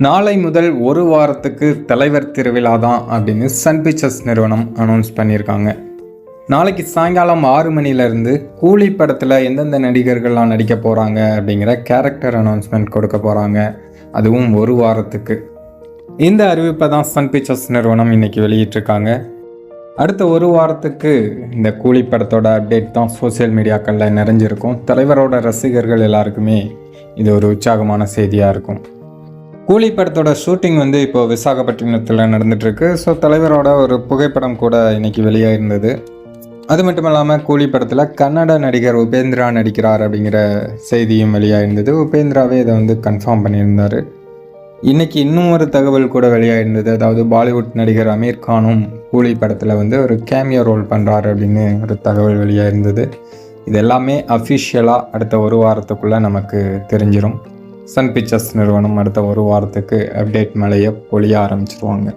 நாளை முதல் ஒரு வாரத்துக்கு தலைவர் திருவிழா தான் அப்படின்னு சன் பிக்சர்ஸ் நிறுவனம் அனௌன்ஸ் பண்ணியிருக்காங்க. நாளைக்கு சாயங்காலம் 6 மணிலேருந்து கூலி படத்தில் எந்தெந்த நடிகர்கள்லாம் நடிக்க போகிறாங்க அப்படிங்கிற கேரக்டர் அனௌன்ஸ்மெண்ட் கொடுக்க போகிறாங்க. அதுவும் ஒரு வாரத்துக்கு. இந்த அறிவிப்பை தான் சன் பிக்சர்ஸ் நிறுவனம் இன்றைக்கி வெளியிட்டிருக்காங்க. அடுத்த ஒரு வாரத்துக்கு இந்த கூலி படத்தோட அப்டேட் தான் சோசியல் மீடியாக்களில் நிறைஞ்சிருக்கும். தலைவரோட ரசிகர்கள் எல்லாருக்குமே இது ஒரு உற்சாகமான செய்தியாக இருக்கும். கூலி படத்தோட ஷூட்டிங் இப்போ விசாகப்பட்டினத்தில் நடந்துகிட்ருக்கு. ஸோ தலைவரோட ஒரு புகைப்படம் கூட இன்றைக்கி வெளியாகிருந்தது. அது மட்டும் இல்லாமல் கூலி படத்தில் கன்னட நடிகர் உபேந்திரா நடிக்கிறார் அப்படிங்கிற செய்தியும் வெளியாகிருந்தது. உபேந்திராவே இதை கன்ஃபார்ம் பண்ணியிருந்தார். இன்றைக்கி இன்னும் ஒரு தகவல் கூட வெளியாகிருந்தது. அதாவது பாலிவுட் நடிகர் அமீர் கானும் கூலி படத்தில் ஒரு கேமியோ ரோல் பண்ணுறாரு அப்படின்னு ஒரு தகவல் வெளியாகிருந்தது. இது எல்லாமே அஃபிஷியலாக அடுத்த ஒரு வாரத்துக்குள்ளே நமக்கு தெரிஞ்சிடும். சன் பிக்சர்ஸ் நிறுவனம் அடுத்த ஒரு வாரத்துக்கு அப்டேட் மழையை பொழிய ஆரம்பிச்சிருவாங்க.